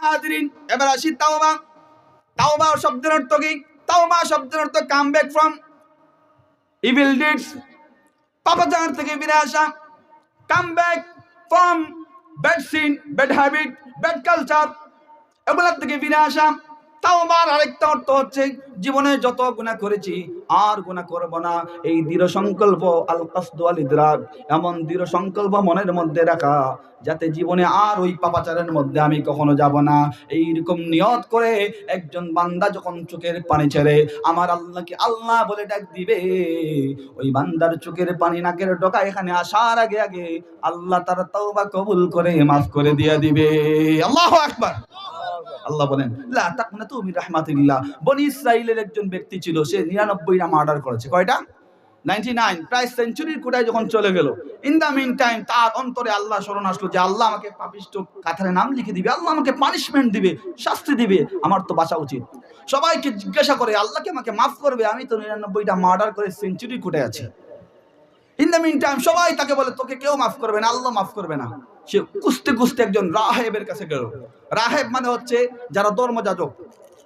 হাজিরিন, এবার আসি তাওবা। তাওবা শব্দের অর্থ কি? তাওবা শব্দের অর্থ come back from evil deeds, পাপাচার থেকে ফিরে আসা। Come back from bad sin, bad habit, bad culture, এগুলোর থেকে ফিরে আসা। তাওবার আরেকটা অর্থ হচ্ছে জীবনে যত গুনাহ করেছি আর গুনাহ করব না, এই দৃঢ় সংকল্প, আল কাসদু আল ইদরাক, এমন দৃঢ় সংকল্প মনের মধ্যে রাখা যাতে জীবনে আর ওই পাপাচারের মধ্যে আমি কখনো যাব না। এইরকম নিয়ত করে একজন বান্দা যখন চোখের পানি ছেড়ে আমার আল্লাহকে আল্লাহ বলে ডাক দিবে, ওই বান্দার চোখের পানি নাকের ডগা এখানে আসার আগে আগে আল্লাহ তার তওবা কবুল করে মাফ করে দিয়ে দিবে। আল্লাহু আকবার। আল্লাহ বলেন লা তাকনাতু মির রাহমাতিল্লাহ। বনি ইসরাইলের একজন ব্যক্তি ছিল, সে 99টা মার্ডার করেছে। কয়টা? 99। প্রায় সেঞ্চুরির কোটায় যখন চলে গেল, ইন দা মিন টাইম তার অন্তরে আল্লাহ স্মরণ আসলো যে আল্লাহ আমাকে পাপিষ্ঠ কাতারে নাম লিখে দিবে, আল্লাহ আমাকে পানিশমেন্ট দিবে, শাস্তি দিবে, আমার তো বাঁচা উচিত। সবাইকে জিজ্ঞাসা করে আল্লাহ কি আমাকে মাফ করবে? আমি তো 99টা মার্ডার করে সেঞ্চুরির কোটায় আছি। ইন দ্য মিন টাইম সবাই তাকে বলে তোকে কেউ মাফ করবে না, আল্লাহ মাফ করবে না। সে কুস্তে কুস্তে একজন রাহেবের কাছে গেল। রাহেব মানে হচ্ছে যারা ধর্মযাজক,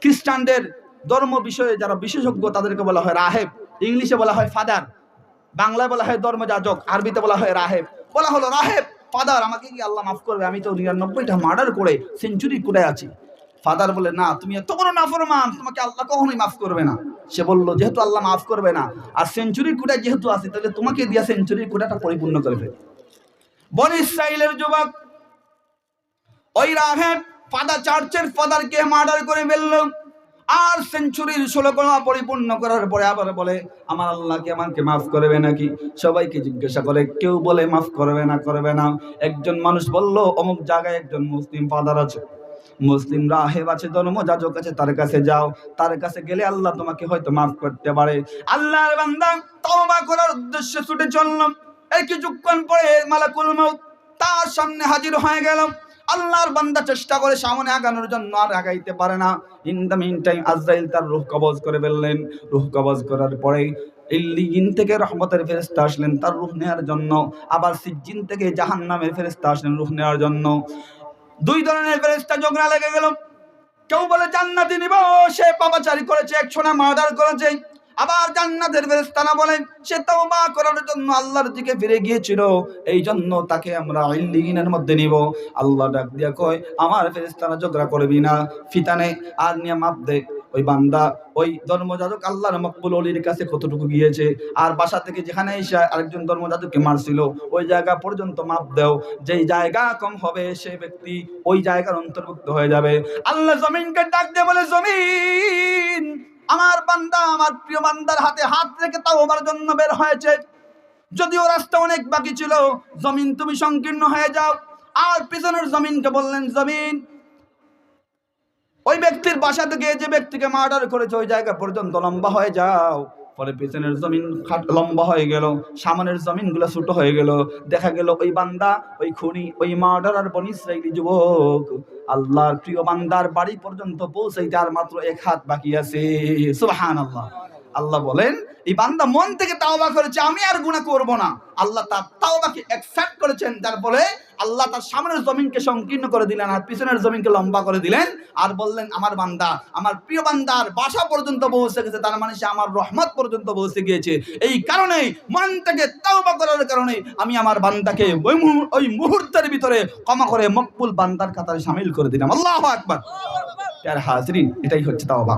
খ্রিস্টানদের ধর্ম বিষয়ে যারা বিশেষজ্ঞ তাদেরকে বলা হয় রাহেব। ইংলিশে বলা হয় ফাদার, বাংলায় বলা হয় ধর্মযাজক, আরবিতে বলা হয় রাহেব। বলা হলো রাহেব, ফাদার আমাকে কি আল্লাহ মাফ করবে? আমি তো 99টা মার্ডার করে সেঞ্চুরি করে আছি। ফাদার বলে না, তুমি এত বড় নাফরমান, তোমাকে আল্লাহ কখনোই মাফ করবে না। সে বলল যেহেতু আল্লাহ মাফ করবে না আর সেঞ্চুরির কোটায় যেহেতু আছে, তাহলে তোমাকে দিয়া সেঞ্চুরির কোটাটা পরিপূর্ণ করে ফেলে। বনি ইসরাইলের যুবক ওই রাহেব ফাদার, চার্চের ফাদারকে মার্ডার করে ফেলল। আর সেঞ্চুরির 16 কলমা পরিপূর্ণ করার পরে আবার বলে আমার আল্লাহকে আমাকে মাফ করবে নাকি? সবাইকে জিজ্ঞাসা করে, কেউ বলে মাফ করবে না, করবে না। একজন মানুষ বলল অমুক জায়গায় একজন মুসলিম ফাদার আছে, মুসলিম রাহেব আছে, ধর্মযাজক আছে, তার কাছে যাও, তার কাছে গেলে আল্লাহ তোমাকে হয়তো মাফ করতে পারে। আল্লাহর বান্দা তওবা করার উদ্দেশ্যে ছুটে চলল। কিছুক্ষণ পরে মালাকুল মউত তার সামনে হাজির হয়ে গেল। আল্লাহর বান্দা চেষ্টা করে সামনে আগানোর জন্য, আর আগাইতে পারে না। ইন দ্য মিন টাইম আজরাইল তার রূহ কবজ করে ফেললেন। রূহ কবজ করার পরে ইল্লিয়িন থেকে রহমতের ফেরেশতা আসলেন তার রূহ নেওয়ার জন্য। আবার সিজ্জিন থেকে জাহান্নামের ফেরেশতা আসলেন রূহ নেওয়ার জন্য। দুই ধরনের ফেরেশতা ঝগড়া লেগে গেল। কেউ বলে জান্নাতে নিব, সে পাপাচারী করেছে, 100টা মার্ডার করেছে। আবার জান্নাতের ফেরেশতারা বলেন সে তওবা করার জন্য আল্লাহর দিকে ফিরে গিয়েছিল, এই জন্য তাকে আমরা ইল্লিয়িনের মধ্যে নিব। আল্লাহ ডাক দিয়া কয় আমার ফেরেশতারা ঝগড়া করবি না, ফিতানে আর নিয়ে মাপ দে। ওই বান্দা ওই ধর্মযাজক আল্লাহর মকবুল ওলির কাছে কতটুকু গিয়েছে, আর বাসা থেকে যেখানে এসে আরেকজন ধর্মযাজককে মারছিল ওই জায়গা পর্যন্ত মাপ দাও। যেই জায়গা কম হবে সেই ব্যক্তি ওই জায়গার অন্তর্ভুক্ত হয়ে যাবে। আল্লাহ জমিনকে ডাক দিয়ে বলে জমিন আমার বান্দা, আমার প্রিয় বান্দার হাতে হাত রেখে তাওবার জন্য বের হয়েছে। যদিও রাস্তা অনেক বাকি ছিল, জমিন তুমি সংকীর্ণ হয়ে যাও। আর পিছনের জমিনকে বললেন জমিন ওই ব্যক্তির বাসা থেকে যে ব্যক্তিকে মার্ডার করেছে ওই জায়গা পর্যন্ত লম্বা হয়ে যাও। পরে পিছনের জমিন লম্বা হয়ে গেল, সামনের জমিনগুলো ছোট হয়ে গেল। দেখা গেল ওই বান্দা, ওই খুনি, ওই মার্ডারার বনি ইসরাইলি যুবক আল্লাহর প্রিয় বান্দার বাড়ি পর্যন্ত পৌঁছাইতে আর মাত্র 1 হাত বাকি আছে। সুবহানাল্লাহ। আল্লাহ বলেন এই বান্দা মন থেকে তাওবা করেছে, আমি আর গুনাহ করব না। আল্লাহ তার তাওবাকে অ্যাকসেপ্ট করেছেন, যার ফলে আল্লাহ তার সামনের জমিনকে সংকীর্ণ করে দিলেন আর পিছনের জমিনকে লম্বা করে দিলেন। আর বললেন আমার বান্দা, আমার প্রিয় বান্দার বাসা পর্যন্ত পৌঁছে গেছে, তার মানে সে আমার রহমত পর্যন্ত পৌঁছে গিয়েছে। এই কারণেই মন থেকে তাওবা করার কারণে আমি আমার বান্দাকে ওই মুহূর্তের ভিতরে ক্ষমা করে মকবুল বান্দার কাতারে শামিল করে দিলাম। আল্লাহু আকবার। প্যার হাজরিন, এটাই হচ্ছে তাওবা।